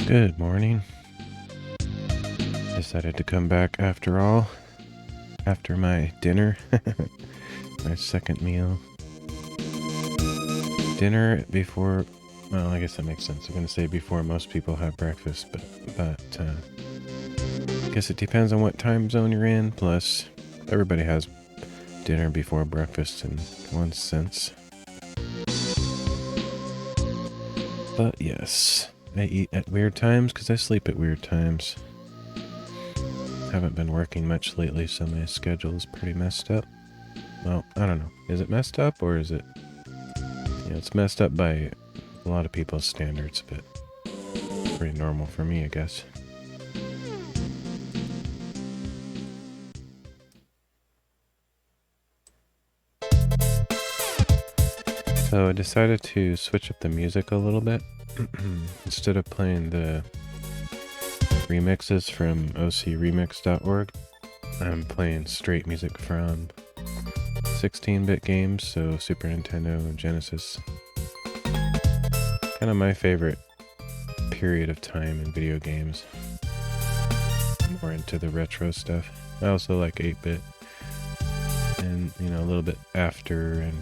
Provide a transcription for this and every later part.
Good morning. Decided to come back after all, after my dinner, my second meal. Dinner before, well, I guess that makes sense. I'm going to say before most people have breakfast, but I guess it depends on what time zone you're in, plus everybody has dinner before breakfast in one sense. But yes, I eat at weird times because I sleep at weird times. Haven't been working much lately, so my schedule is pretty messed up. Well, I don't know. Is it messed up, or is it... Yeah, it's messed up by a lot of people's standards, but pretty normal for me, I guess. So I decided to switch up the music a little bit. Instead of playing the remixes from ocremix.org, I'm playing straight music from 16-bit games, so Super Nintendo and Genesis. Kind of my favorite period of time in video games. More into the retro stuff. I also like 8-bit. And, you know, a little bit after, and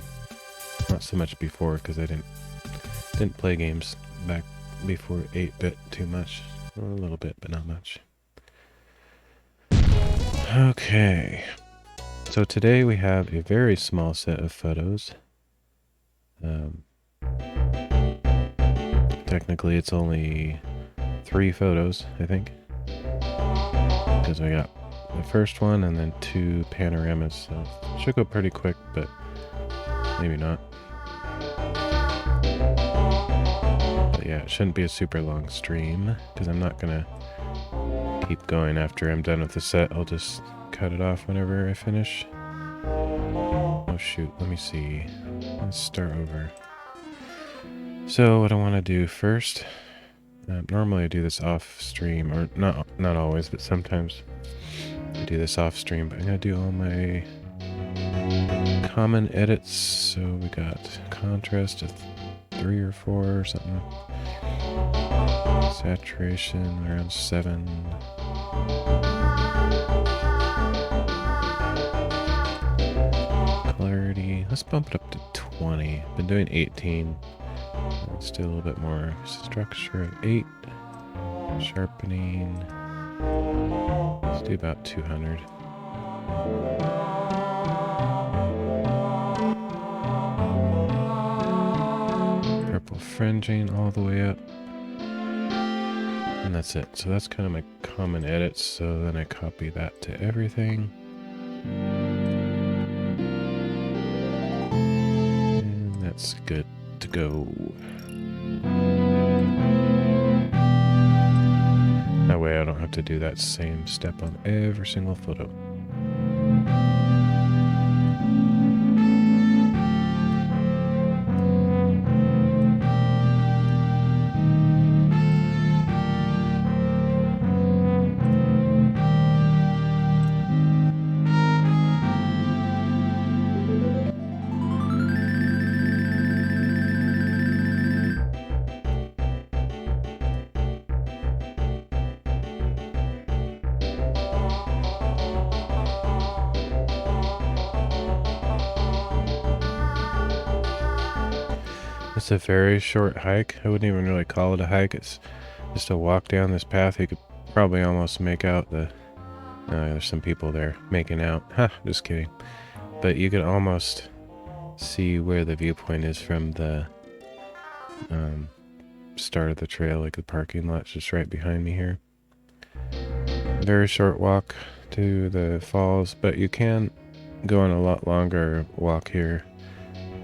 not so much before, because I didn't play games back before 8-bit too much. A little bit, but not much. Okay. So today we have a very small set of photos. Technically it's only 3 photos, I think. Because we got the first one and then 2 panoramas, so it should go pretty quick, but maybe not. But yeah, it shouldn't be a super long stream, because I'm not gonna keep going after I'm done with the set. I'll just cut it off whenever I finish. Oh shoot, let me see. Let's start over. So what I want to do first, normally I do this off stream, or not always, but sometimes I do this off stream, but I'm going to do all my common edits. So we got contrast of 3 or 4 or something. Saturation around 7. Clarity, let's bump it up to 20. Been doing 18. Let's do a little bit more. Structure of 8. Sharpening. Let's do about 200. Purple fringing all the way up. And that's it. So that's kind of my common edits. So then I copy that to everything. And that's good to go. That way I don't have to do that same step on every single photo. It's a very short hike. I wouldn't even really call it a hike. It's just a walk down this path. You could probably almost make out the... there's some people there making out. Ha, just kidding. But you could almost see where the viewpoint is from the start of the trail, like the parking lot's just right behind me here. Very short walk to the falls, but you can go on a lot longer walk here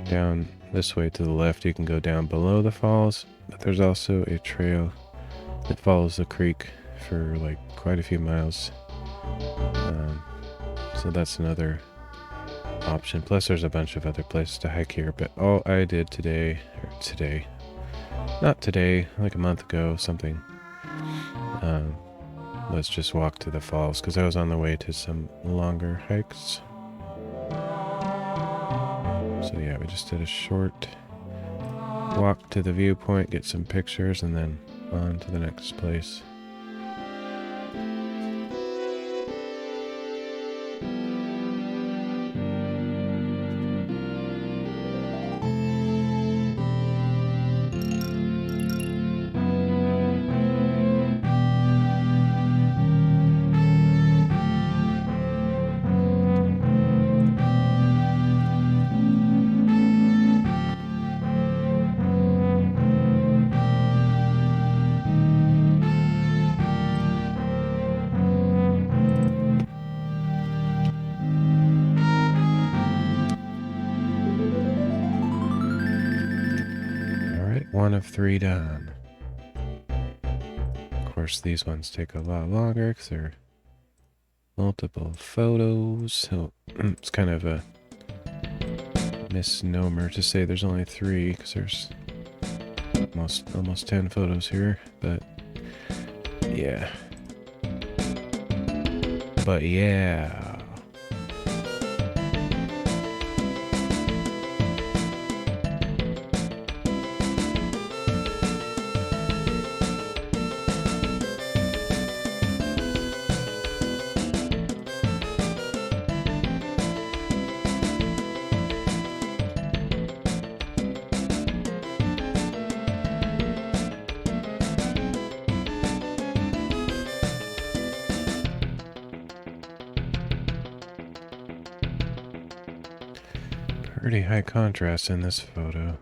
down this way to the left. You can go down below the falls, but there's also a trail that follows the creek for like quite a few miles. So that's another option. Plus there's a bunch of other places to hike here, but all I did not today, like a month ago, something, was just walk to the falls, because I was on the way to some longer hikes. So yeah, we just did a short walk to the viewpoint, get some pictures, and then on to the next place. One of 3 done. Of course, these ones take a lot longer because they're multiple photos. So it's kind of a misnomer to say there's only 3 because there's almost 10 photos here. But yeah. Pretty high contrast in this photo.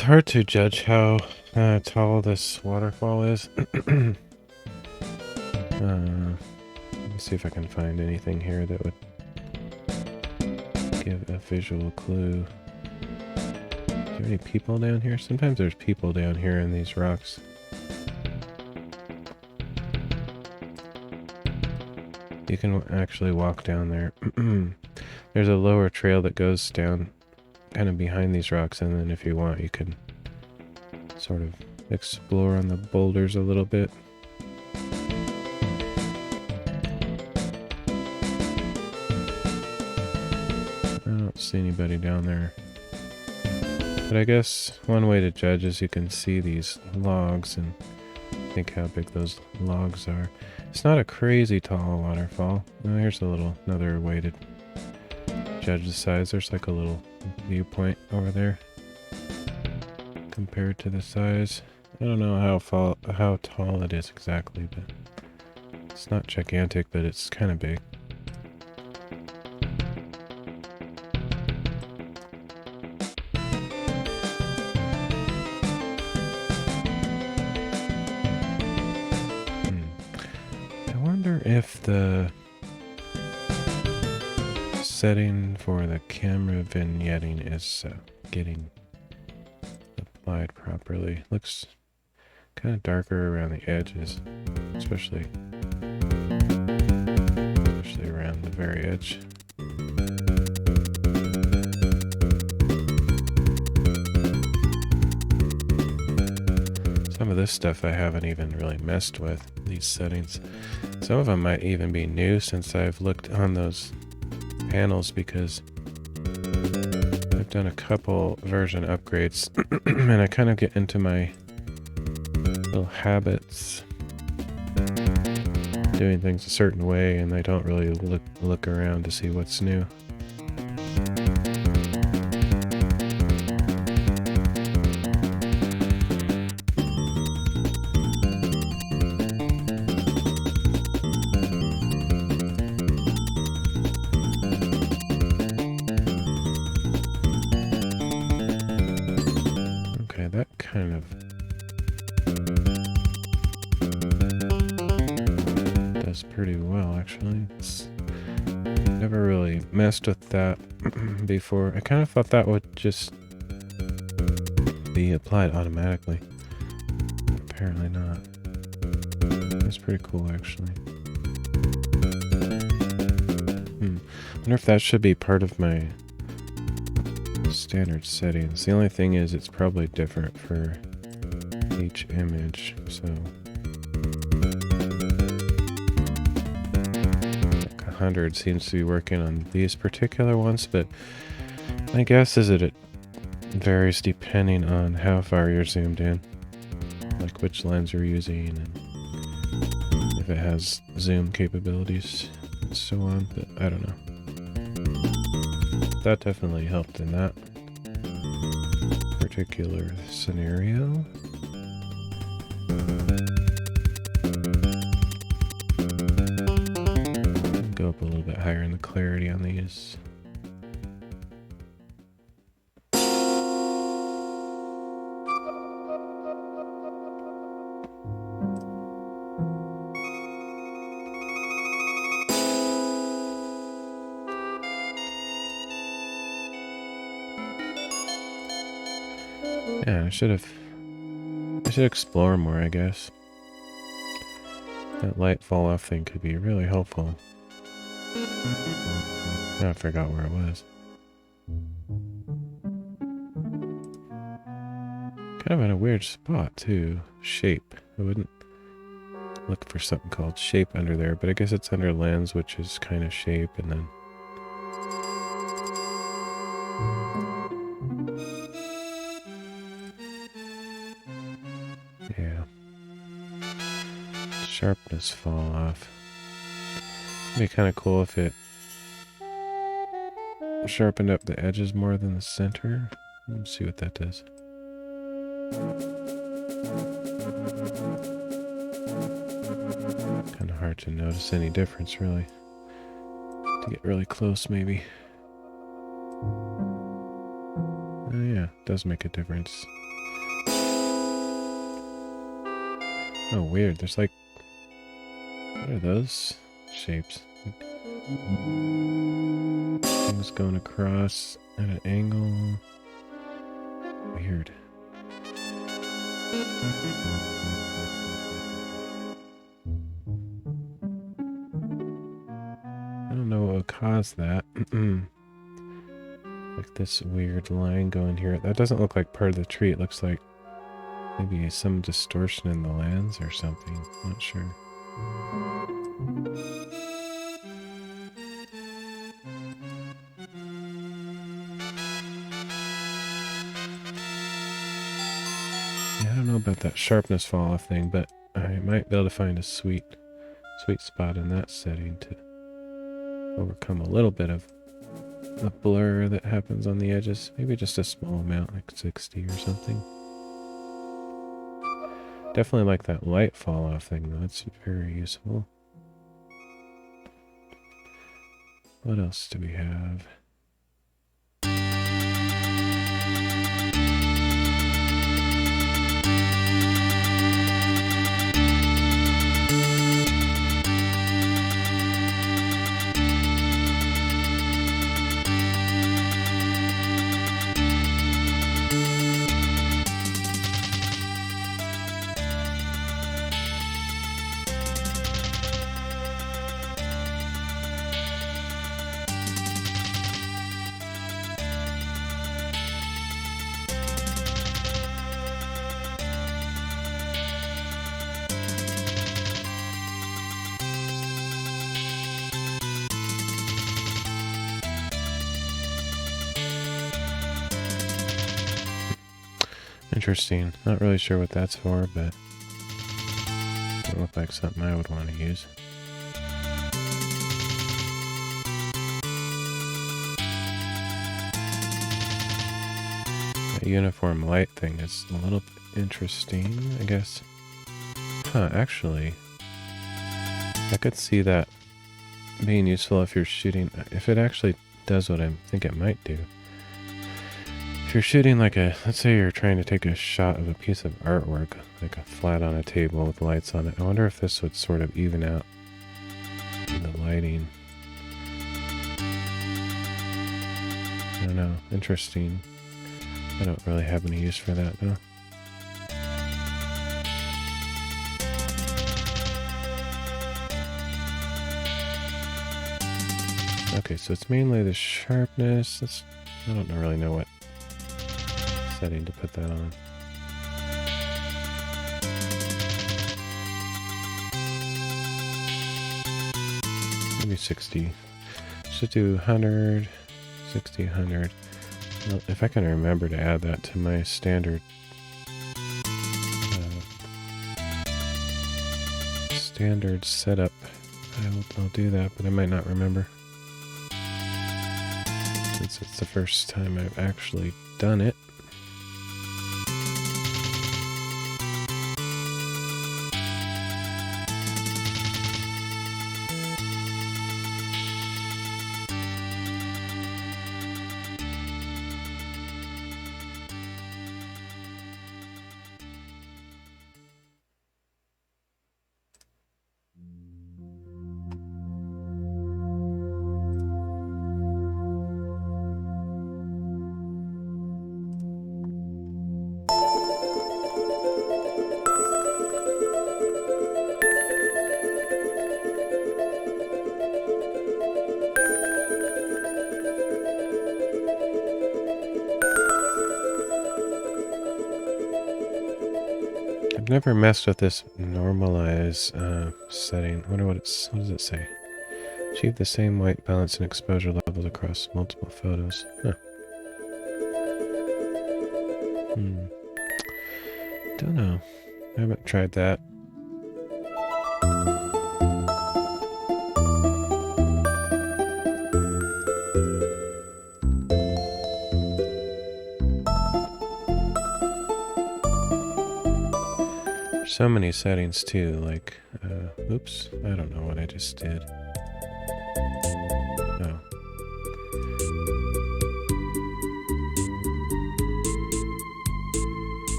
It's hard to judge how tall this waterfall is. Let me see if I can find anything here that would give a visual clue. Is there any people down here? Sometimes there's people down here in these rocks. You can actually walk down there. There's a lower trail that goes down kind of behind these rocks, and then if you want, you can sort of explore on the boulders a little bit. I don't see anybody down there. But I guess one way to judge is you can see these logs and think how big those logs are. It's not a crazy tall waterfall. Oh, here's another way to judge the size. There's like a little viewpoint over there compared to the size. I don't know how tall it is exactly, but it's not gigantic, but it's kind of big. I wonder if the setting for the camera vignetting is getting applied properly. Looks kind of darker around the edges, especially around the very edge. Some some of this stuff I haven't even really messed with, these settings. Some of them might even be new since I've looked on those panels, because I've done a couple version upgrades and I kind of get into my little habits doing things a certain way, and I don't really look around to see what's new. Okay, that kind of does pretty well, actually. Never really messed with that before. I kind of thought that would just be applied automatically. Apparently not. That's pretty cool, actually. I wonder if that should be part of my standard settings. The only thing is it's probably different for each image, so 100 seems to be working on these particular ones, but my guess is that it varies depending on how far you're zoomed in, like which lens you're using and if it has zoom capabilities and so on, but I don't know. That definitely helped in that particular scenario. Go up a little bit higher in the clarity on these. Yeah, I should explore more, I guess. That light fall off thing could be really helpful. Now I forgot where it was. Kind of in a weird spot too. Shape. I wouldn't look for something called shape under there, but I guess it's under lens, which is kind of shape, and then yeah. Sharpness fall off. It'd be kind of cool if it sharpened up the edges more than the center. Let's see what that does. Kind of hard to notice any difference, really. To get really close, maybe. Oh yeah, it does make a difference. Oh, weird. There's like... what are those shapes? Things going across at an angle. Weird. I don't know what would cause that. Like this weird line going here. That doesn't look like part of the tree. It looks like maybe some distortion in the lens or something. Not sure. Yeah, I don't know about that sharpness fall off thing, but I might be able to find a sweet spot in that setting to overcome a little bit of the blur that happens on the edges. Maybe just a small amount, like 60 or something. Definitely like that light fall off thing though. That's very useful. What else do we have? Interesting. Not really sure what that's for, but it look like something I would want to use. That uniform light thing is a little interesting, I guess. Huh, actually, I could see that being useful if you're shooting, if it actually does what I think it might do. If you're shooting like a, let's say you're trying to take a shot of a piece of artwork, like a flat on a table with lights on it, I wonder if this would sort of even out the lighting. I don't know, interesting. I don't really have any use for that though. Okay, so it's mainly the sharpness. I don't really know what setting to put that on. Maybe 60. Should do 100, 60, 100. Well, if I can remember to add that to my standard standard setup, I'll do that, but I might not remember. Since it's the first time I've actually done it. I've never messed with this normalize setting. I wonder what does it say? Achieve the same white balance and exposure levels across multiple photos. Huh. Don't know. I haven't tried that. So many settings too, like, oops, I don't know what I just did. Oh.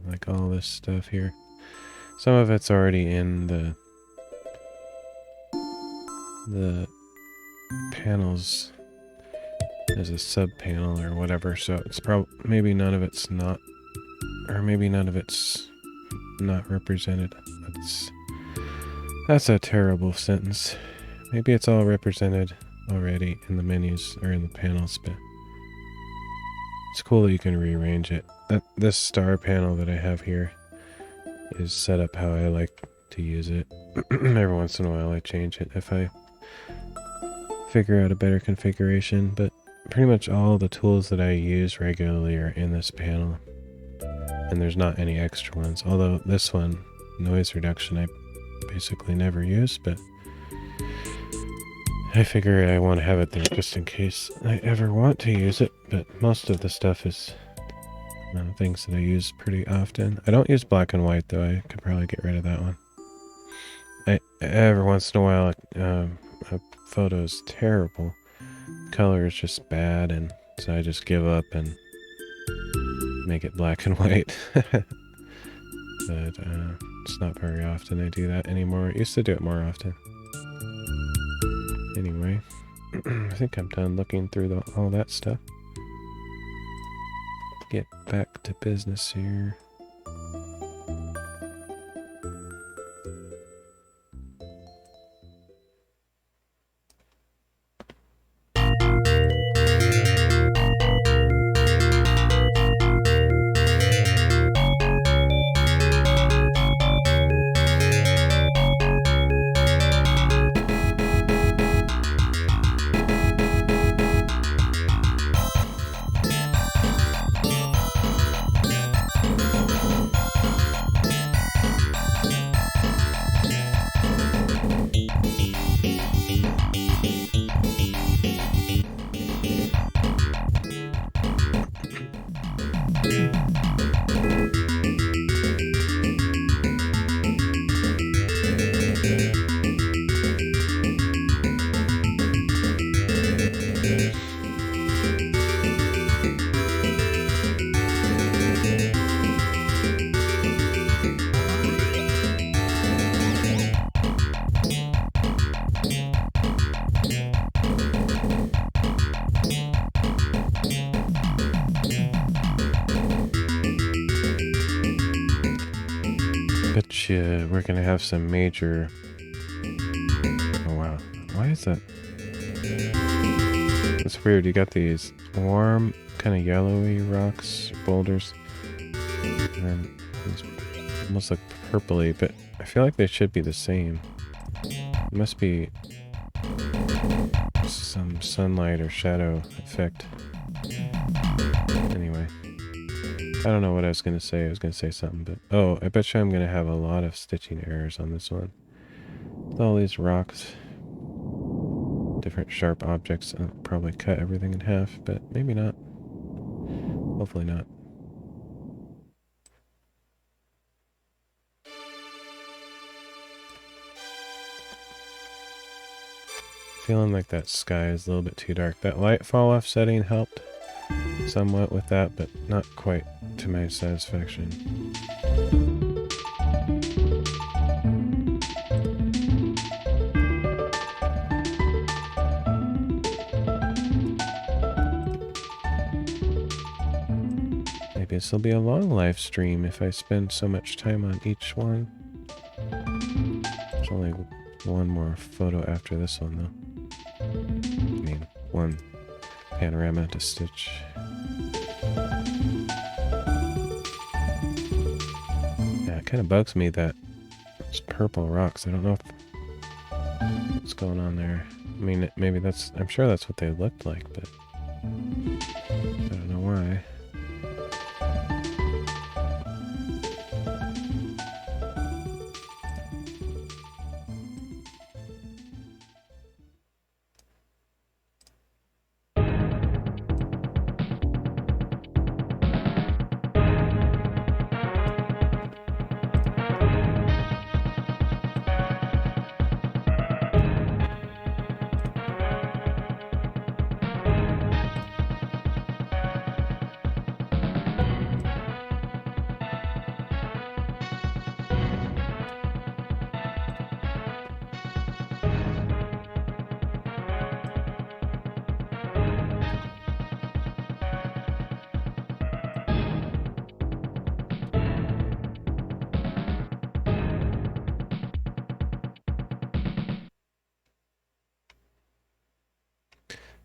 Like all this stuff here. Some of it's already in the panels as a sub panel or whatever, so it's probably maybe none of it's not, or maybe none of it's not represented. That's a terrible sentence. Maybe it's all represented already in the menus or in the panels, but it's cool that you can rearrange it. This star panel that I have here is set up how I like to use it. Every once in a while I change it if I figure out a better configuration, but pretty much all the tools that I use regularly are in this panel, and there's not any extra ones, although this one, noise reduction, I basically never use, but I figure I want to have it there just in case I ever want to use it. But most of the stuff is things that I use pretty often. I don't use black and white though. I could probably get rid of that one. Every once in a while a photo is terrible, color is just bad, and so I just give up and make it black and white. But it's not very often I do that anymore. I used to do it more often. Anyway, I think I'm done looking through all that stuff. Get back to business here. Betcha we're gonna have some major... Oh wow, why is that? It's weird, you got these warm, kind of yellowy rocks, boulders, and then these almost like purpley, but I feel like they should be the same. It must be some sunlight or shadow effect. Anyway. I don't know what I was going to say. I was going to say something, but... Oh, I bet you I'm going to have a lot of stitching errors on this one. With all these rocks. Different sharp objects. I'll probably cut everything in half, but maybe not. Hopefully not. Feeling like that sky is a little bit too dark. That light fall off setting helped somewhat with that, but not quite to my satisfaction. Maybe this will be a long live stream if I spend so much time on each one. There's only one more photo after this one, though. I mean, one panorama to stitch. Yeah, it kind of bugs me that it's purple rocks. I don't know what's going on there. I mean, maybe that's... I'm sure that's what they looked like, but I don't know why.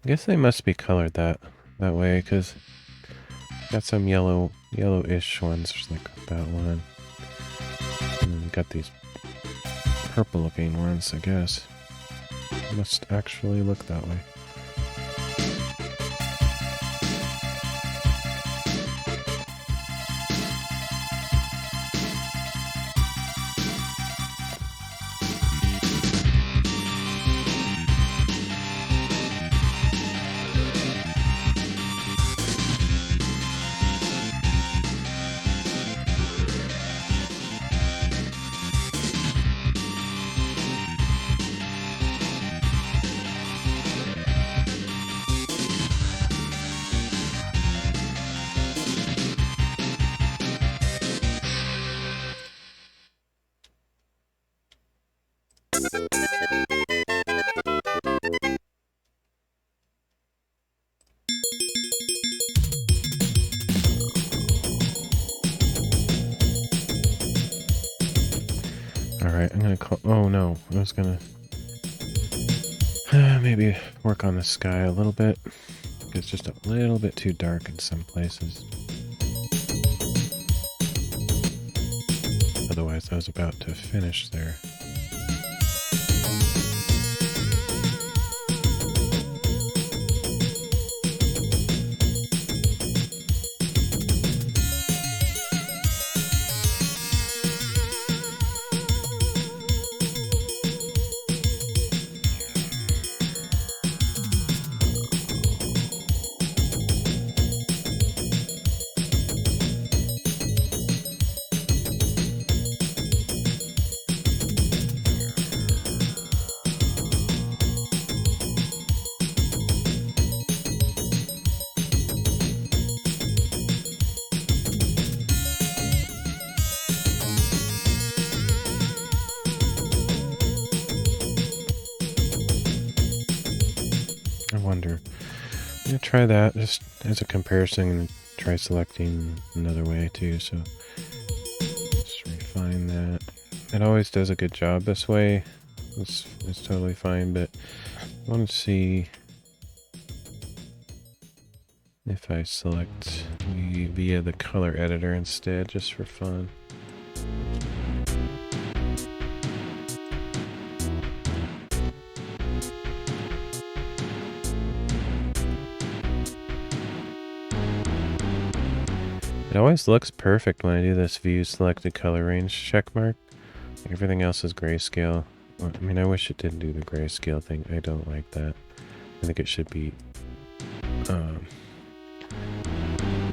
I guess they must be colored that way, because got some yellowish ones, just like that one. And then got these purple looking ones, I guess. Must actually look that way. Alright, I'm gonna call... Oh no, I was gonna... maybe work on the sky a little bit. It's just a little bit too dark in some places. Otherwise, I was about to finish there. try that just as a comparison and try selecting another way too, so just refine that. It always does a good job this way. It's totally fine, but I want to see if I select via the color editor instead, just for fun. It always looks perfect when I do this view selected color range checkmark. Everything else is grayscale. I mean, I wish it didn't do the grayscale thing. I don't like that. I think it should be... there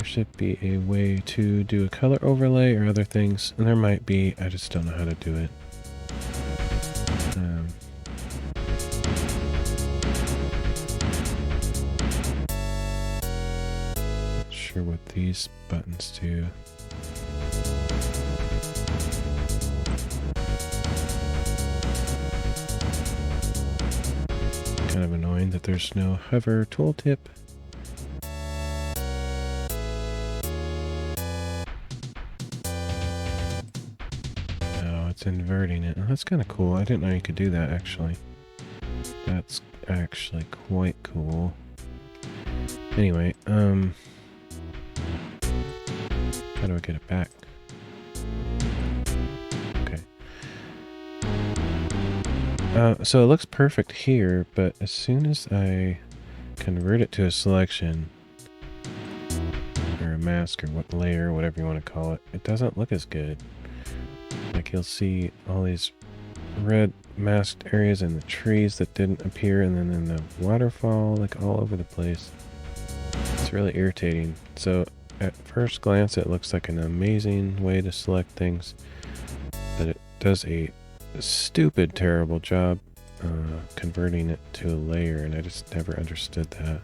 should be a way to do a color overlay or other things. And there might be. I just don't know how to do it. Not sure what these buttons do. Kind of annoying that there's no hover tooltip. Oh, it's inverting it. Oh, that's kind of cool. I didn't know you could do that, actually. That's actually quite cool. Anyway, how do I get it back? So it looks perfect here, but as soon as I convert it to a selection, or a mask, or what layer, whatever you want to call it, it doesn't look as good. Like you'll see all these red masked areas in the trees that didn't appear, and then in the waterfall, like all over the place. It's really irritating. So at first glance, it looks like an amazing way to select things, but it does a stupid, terrible job converting it to a layer, and I just never understood that.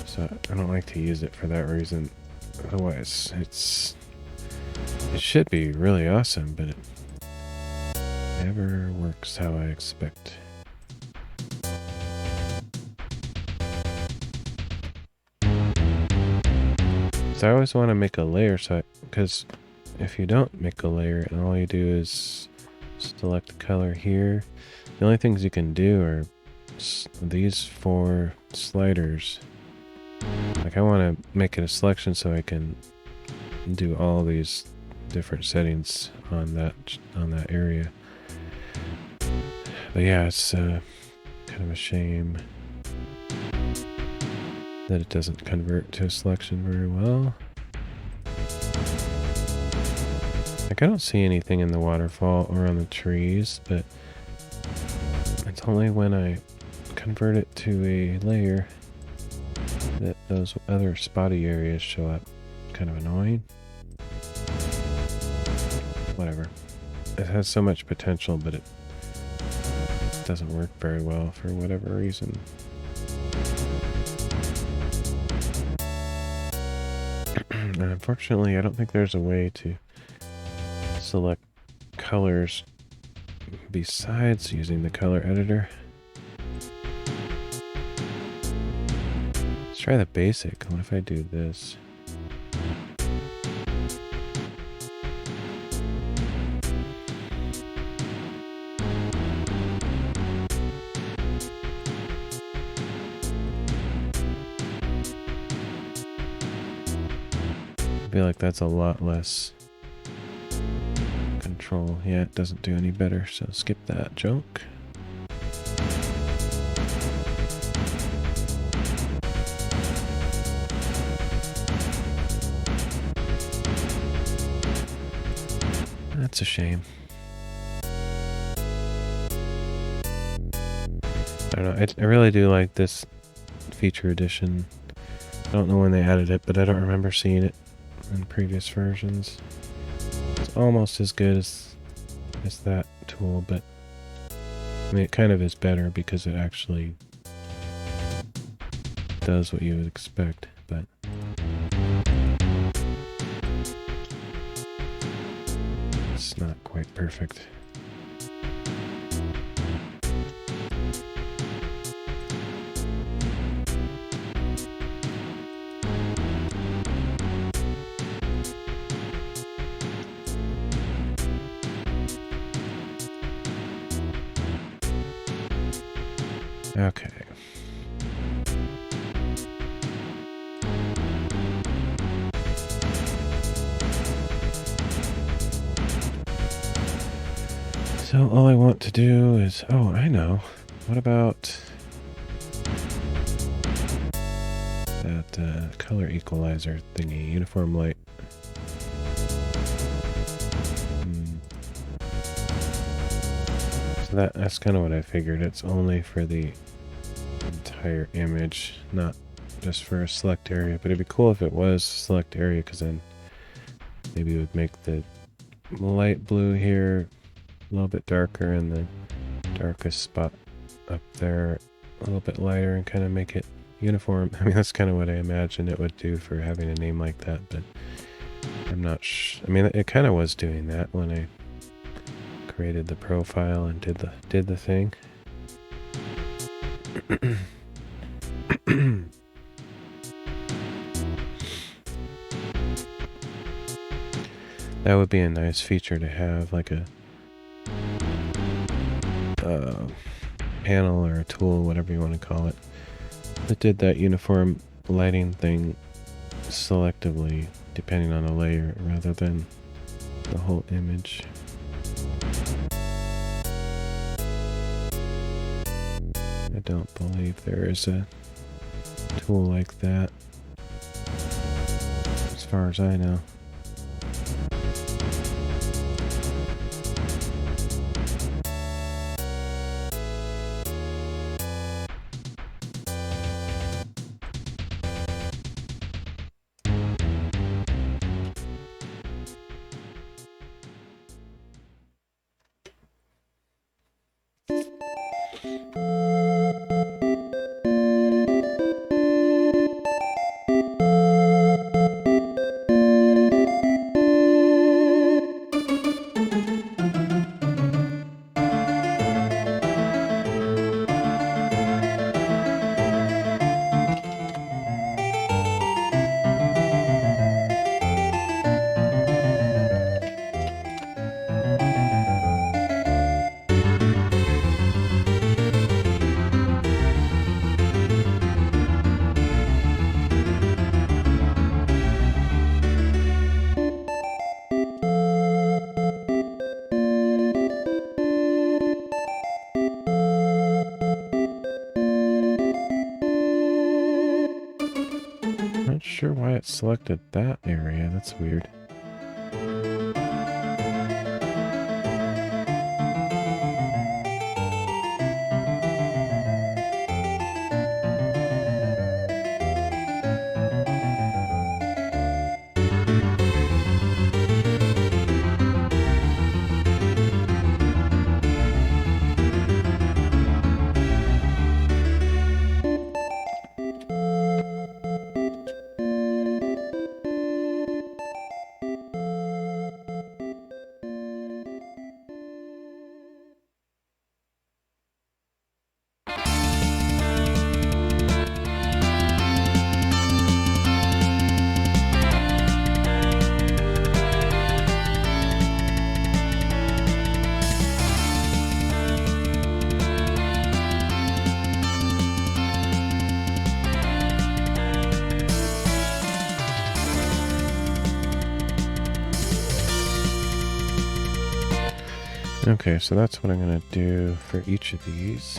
So I don't like to use it for that reason. Otherwise, it should be really awesome, but it never works how I expect. So I always want to make a layer, because if you don't make a layer and all you do is select the color here, the only things you can do are these 4 sliders. Like I want to make it a selection so I can do all these different settings on that area. But yeah, it's kind of a shame that it doesn't convert to a selection very well. Like I don't see anything in the waterfall or on the trees, but it's only when I convert it to a layer that those other spotty areas show up. Kind of annoying. Whatever. It has so much potential, but it doesn't work very well for whatever reason. And unfortunately, I don't think there's a way to select colors besides using the color editor. Let's try the basic. What if I do this? I feel like that's a lot less control. Yeah, it doesn't do any better, so skip that junk. That's a shame. I don't know, I really do like this feature edition. I don't know when they added it, but I don't remember seeing it in previous versions. It's almost as good as that tool, but I mean, it kind of is better because it actually does what you would expect, but it's not quite perfect. Okay. So all I want to do is, oh, I know. What about that color equalizer thingy, uniform light? So that's kind of what I figured. It's only for the entire image, not just for a select area. But it'd be cool if it was select area, because then maybe it would make the light blue here a little bit darker and the darkest spot up there a little bit lighter and kind of make it uniform. I mean, that's kind of what I imagined it would do for having a name like that, but I'm not I mean, it kind of was doing that when I created the profile and did the thing. That would be a nice feature to have, like a panel or a tool, whatever you want to call it, that did that uniform lighting thing selectively, depending on a layer, rather than the whole image. I don't believe there is a tool like that, as far as I know. Not sure why it selected that area. That's weird. Okay, so that's what I'm going to do for each of these.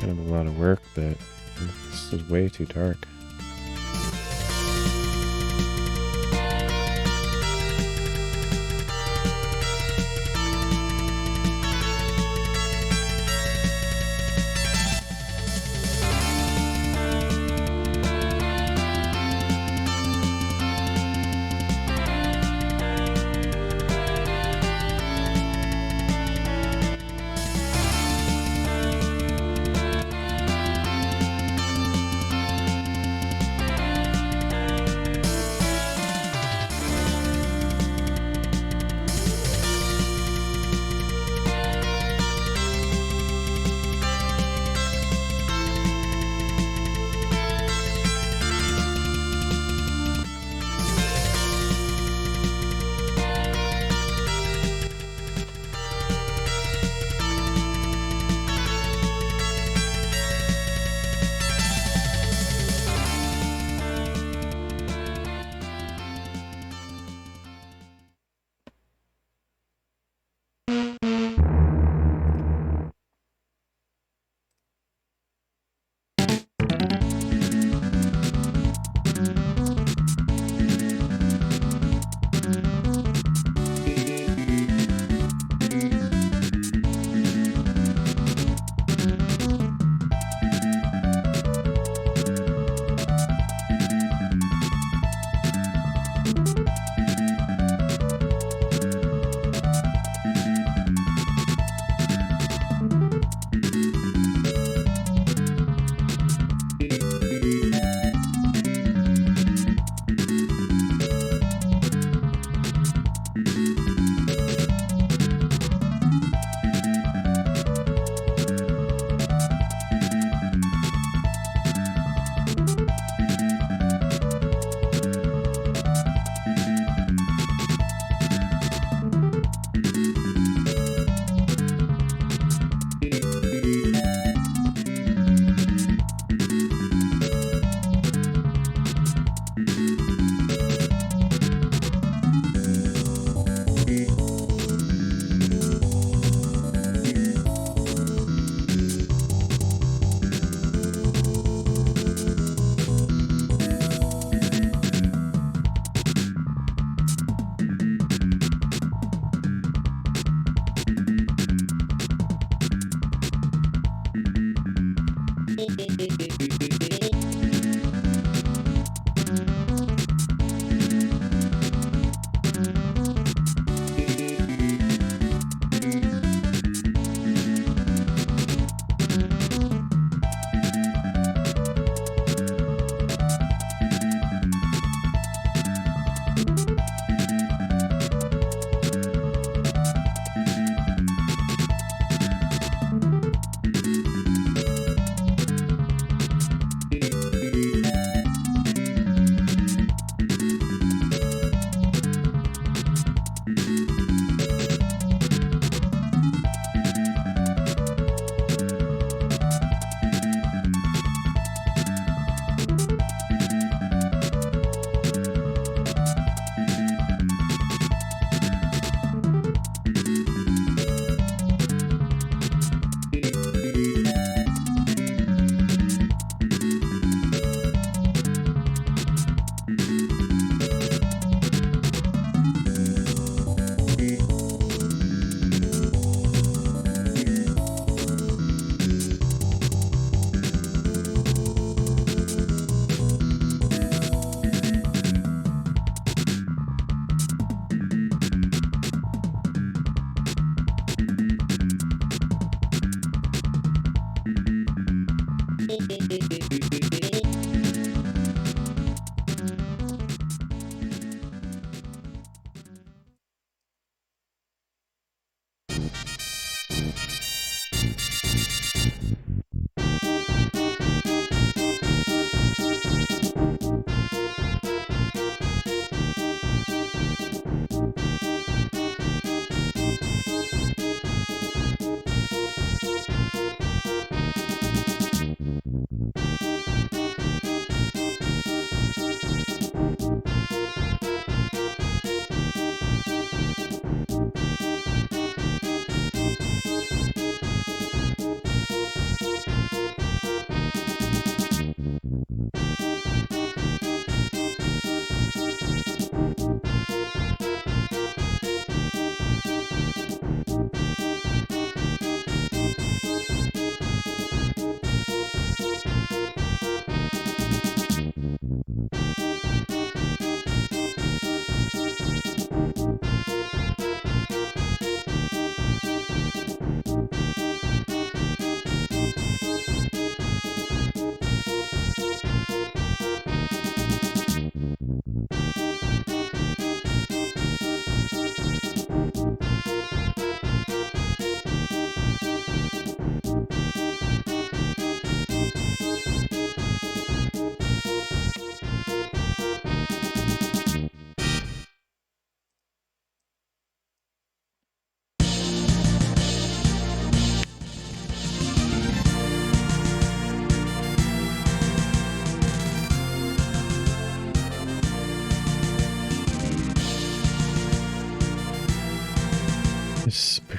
Kind of a lot of work, but this is way too dark.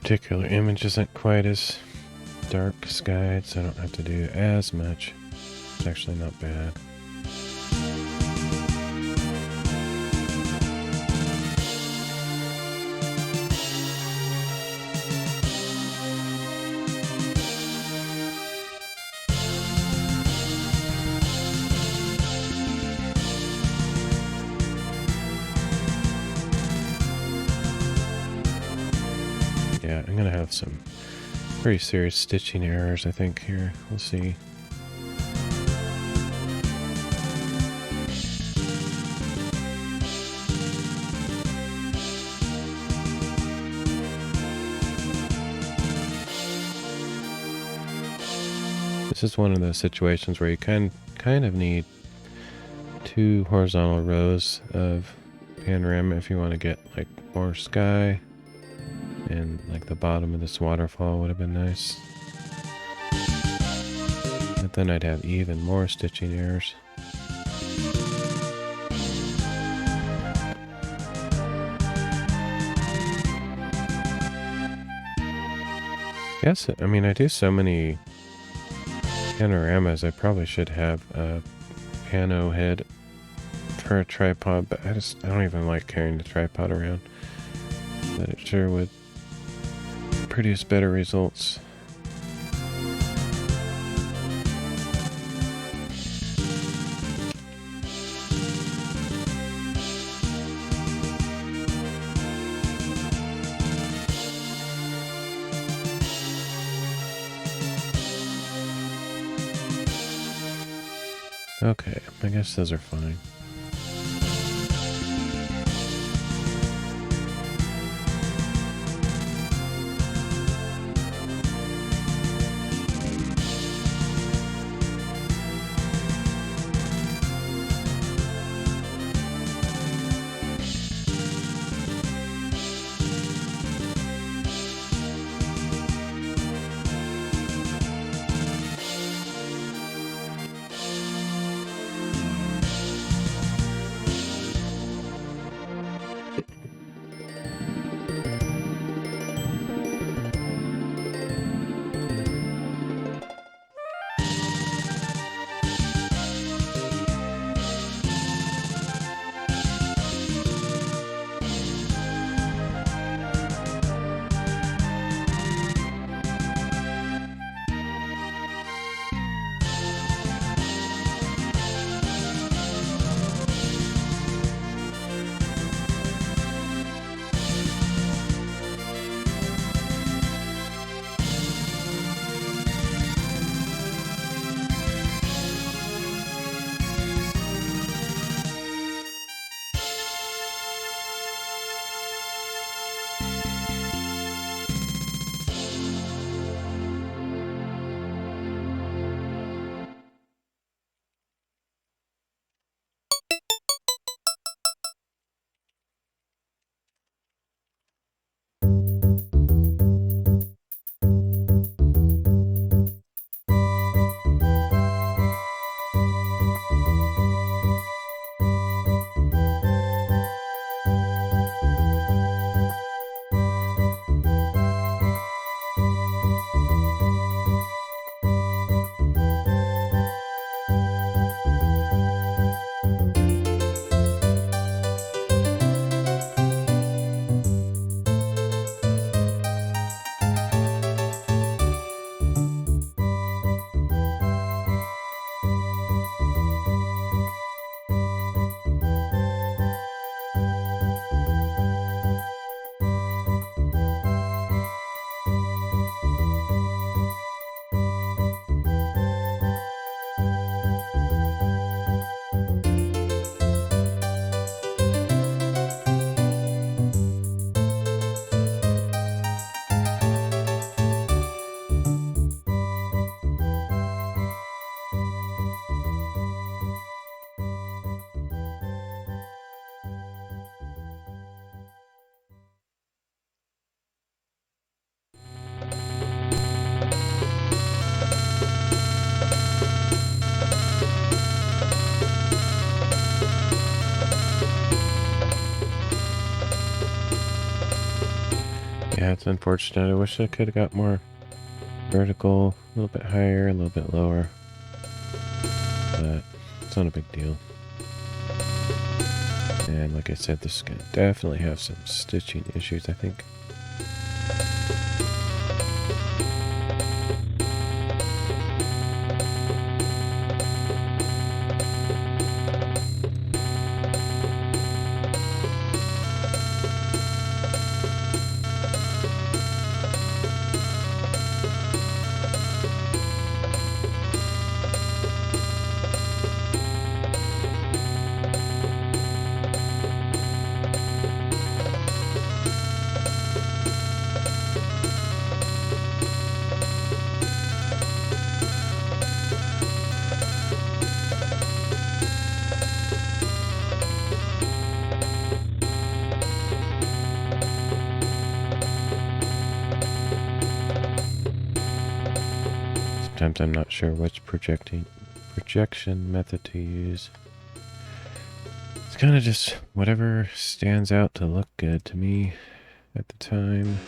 particular image isn't quite as dark skied, so I don't have to do as much. It's actually not bad. Yeah, I'm gonna have some pretty serious stitching errors, I think, here. We'll see. This is one of those situations where you kind of need 2 horizontal rows of panorama if you want to get like more sky, and like the bottom of this waterfall would have been nice. But then I'd have even more stitching errors. Yes, I mean, I do so many panoramas, I probably should have a pano head for a tripod, but I don't even like carrying the tripod around. But it sure would produce better results. Okay, I guess those are fine. Yeah, it's unfortunate. I wish I could have got more vertical, a little bit higher, a little bit lower. But it's not a big deal. And like I said, this is going to definitely have some stitching issues, I think. Sometimes I'm not sure which projection method to use. It's kind of just whatever stands out to look good to me at the time.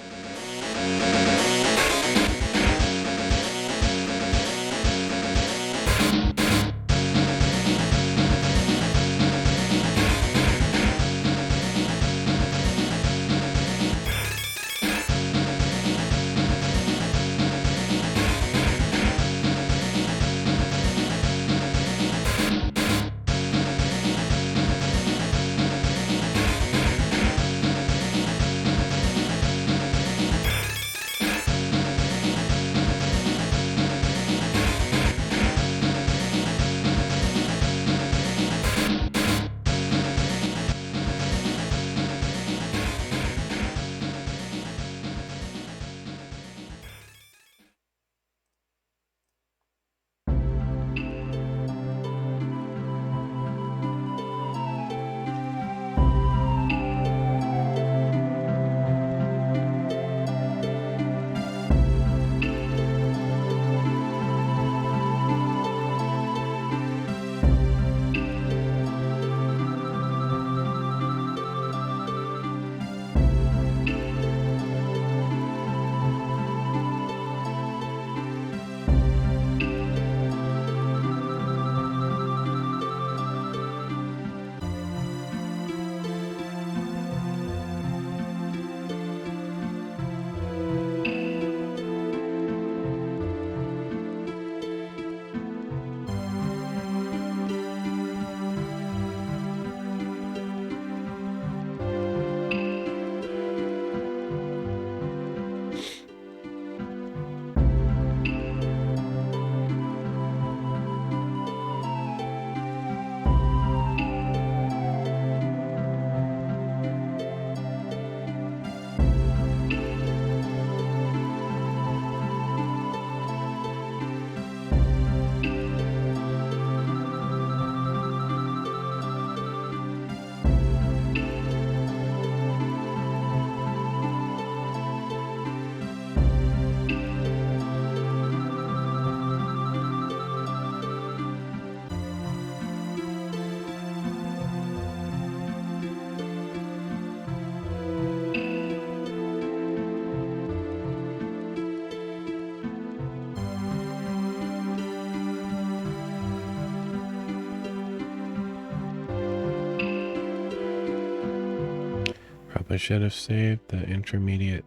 I should have saved the intermediate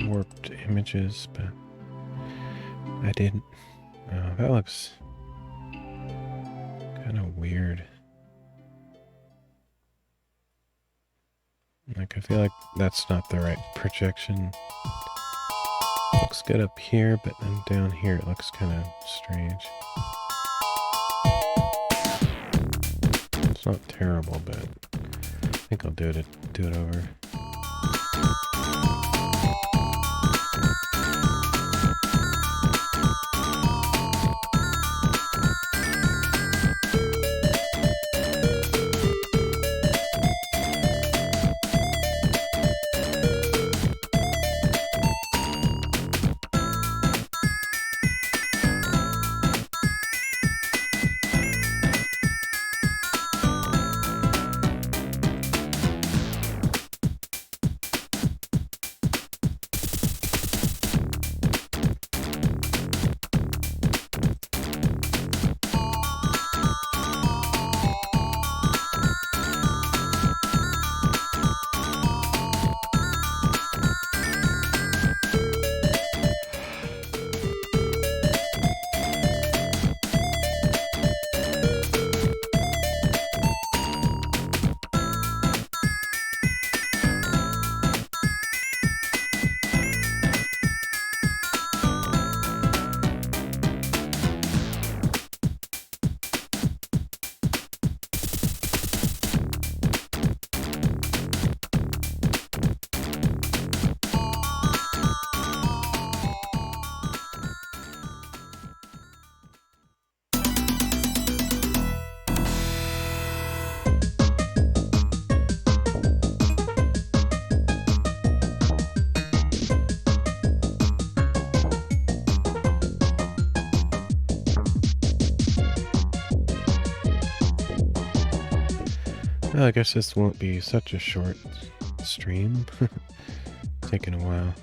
warped images, but I didn't. Oh, that looks kind of weird. Like, I feel like that's not the right projection. Looks good up here, but then down here it looks kind of strange. It's not terrible, but I think I'll do it over. Well, I guess this won't be such a short stream. Taking a while.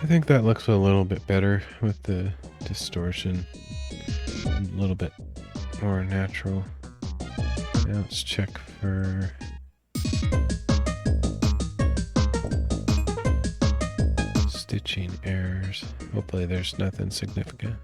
I think that looks a little bit better with the distortion. A little bit more natural. Now let's check for stitching errors. Hopefully there's nothing significant.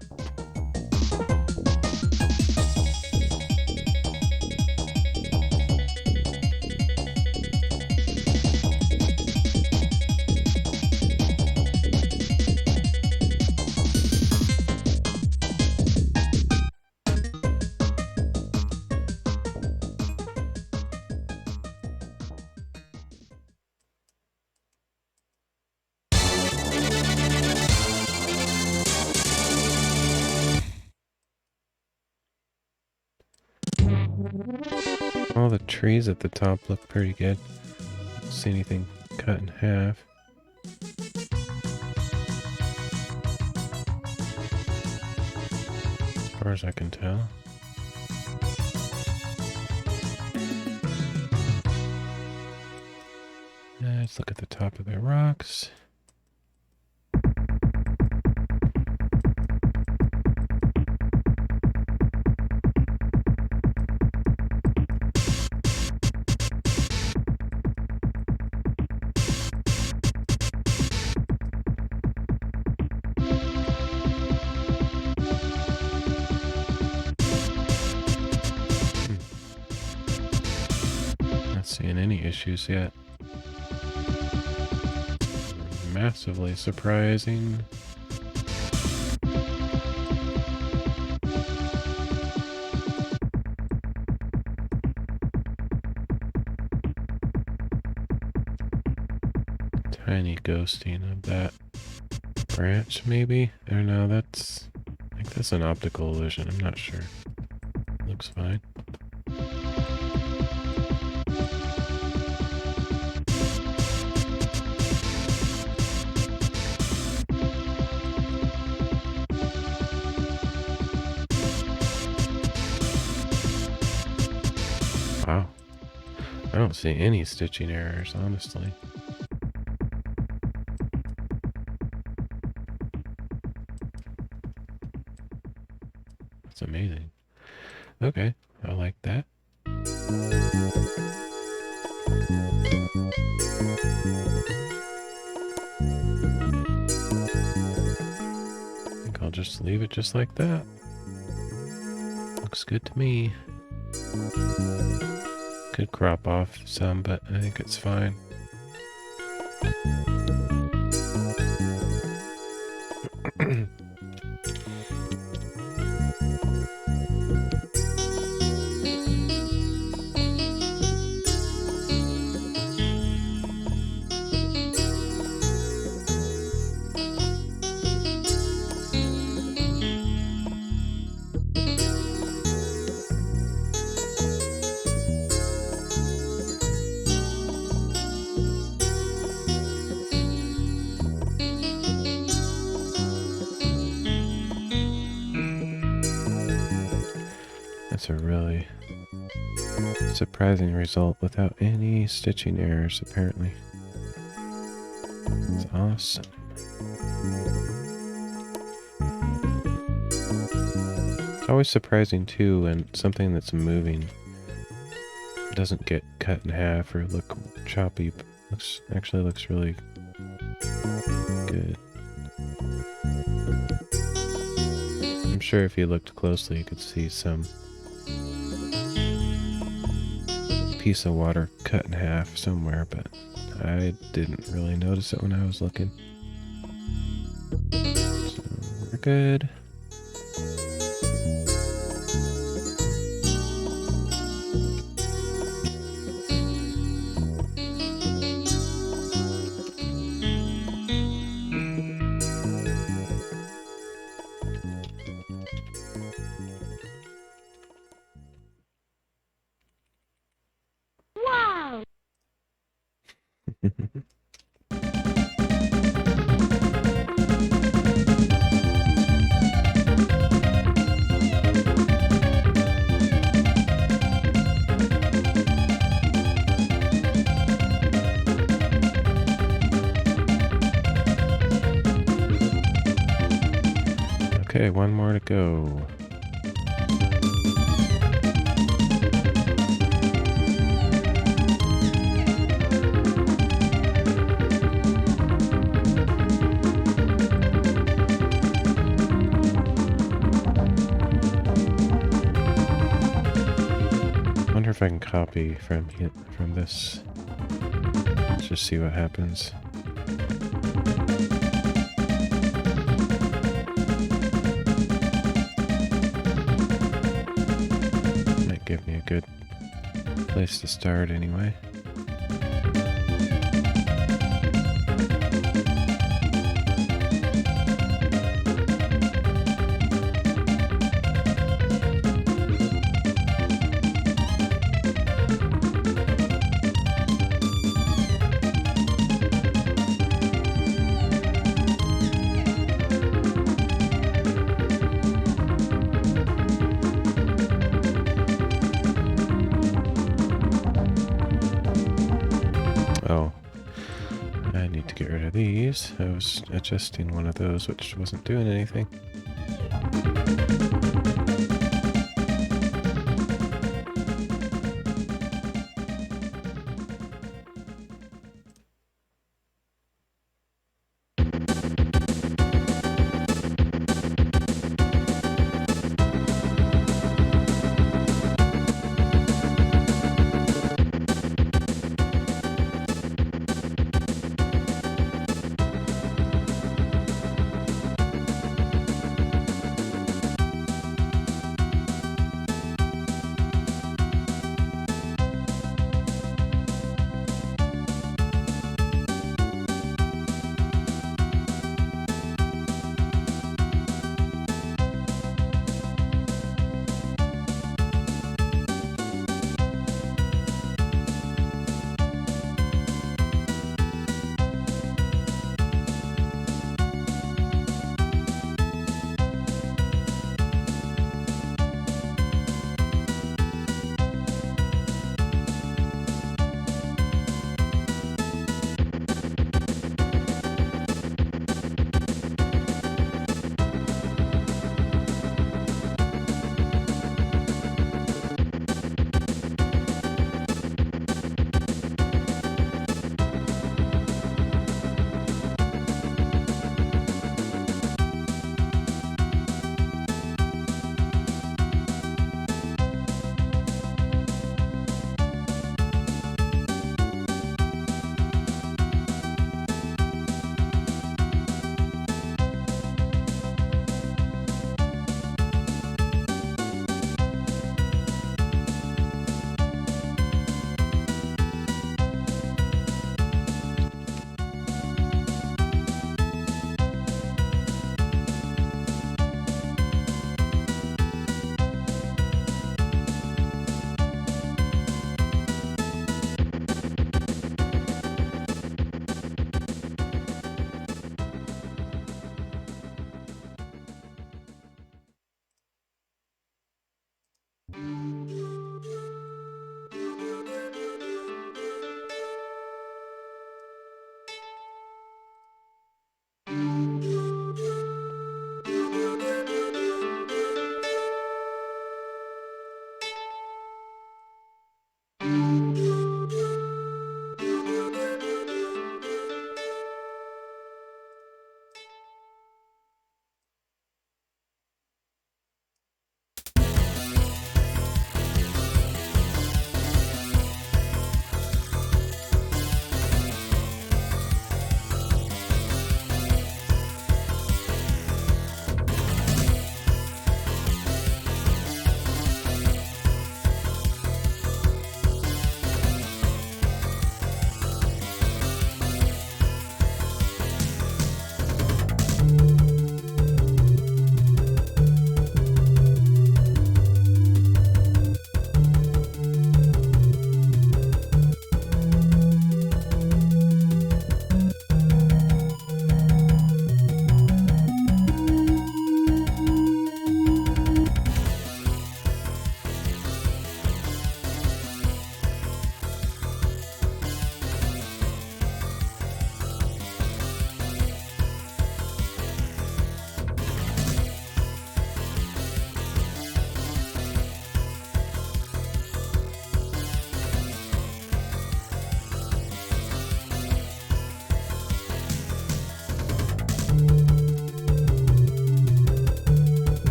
All the trees at the top look pretty good. Don't see anything cut in half. As far as I can tell. Let's look at the top of the rocks. Not seeing any issues yet. Massively surprising. Tiny ghosting of that branch, maybe? Or no, that's... I think that's an optical illusion. I'm not sure. Looks fine. Wow. I don't see any stitching errors, honestly. That's amazing. Okay, I like that. I think I'll just leave it just like that. Looks good to me. Could crop off some, but I think it's fine. That's a really surprising result without any stitching errors, apparently. It's awesome. It's always surprising, too, when something that's moving doesn't get cut in half or look choppy, but actually looks really good. I'm sure if you looked closely, you could see some piece of water cut in half somewhere, but I didn't really notice it when I was looking. So we're good. Wow! Okay, one more to go. I wonder if I can copy from this. Let's just see what happens. Might give me a good place to start anyway. Oh, I need to get rid of these. I was adjusting one of those, which wasn't doing anything.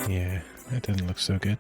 Yeah, that doesn't look so good.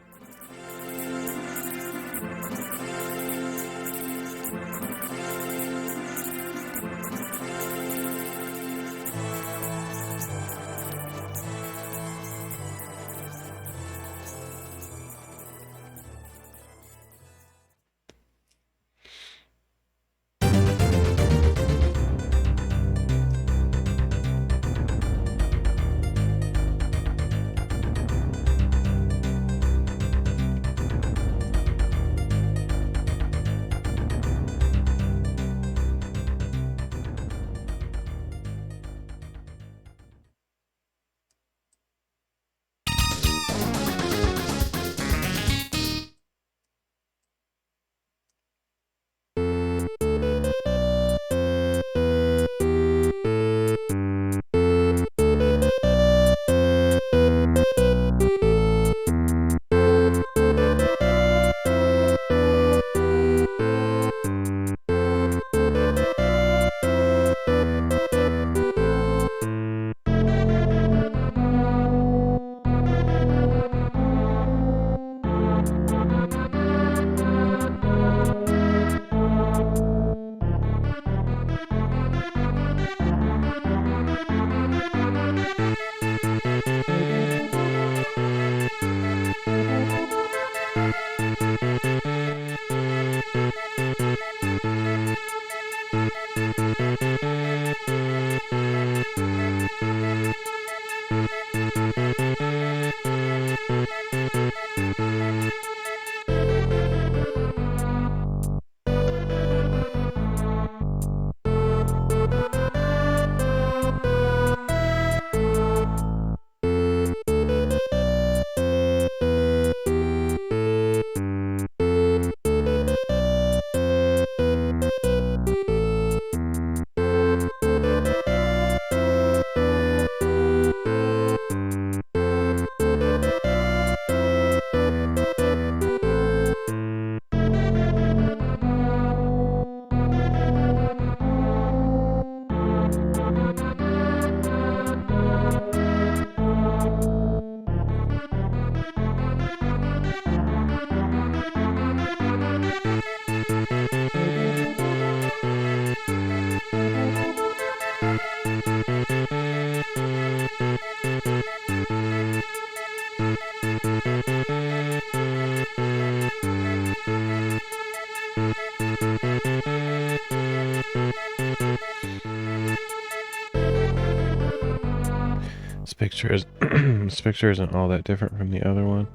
This picture isn't all that different from the other one.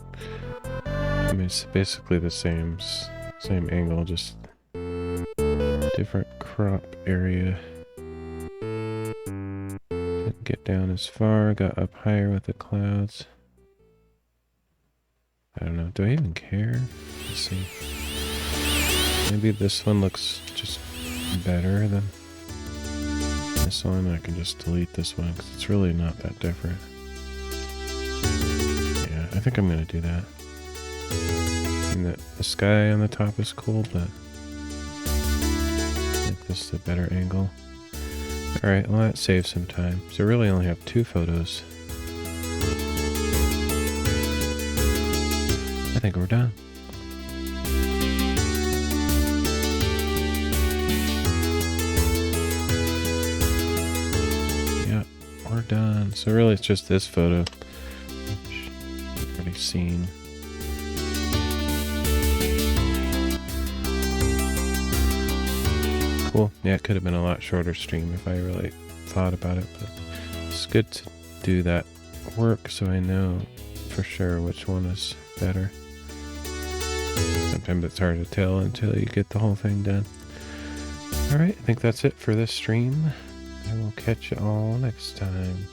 I mean, it's basically the same angle, just different crop area. Didn't get down as far, got up higher with the clouds. I don't know, do I even care? Let's see. Maybe this one looks just better than this one. I can just delete this one because it's really not that different. Yeah, I think I'm going to do that. I mean, the sky on the top is cool, but I think this is a better angle. Alright, well that saves some time. So I really only have 2 photos. I think we're done. Yeah, we're done. So really it's just this photo, which you've already seen. Cool. Yeah, it could have been a lot shorter stream if I really thought about it, but it's good to do that work so I know for sure which one is better. Sometimes it's hard to tell until you get the whole thing done. Alright, I think that's it for this stream. I will catch you all next time.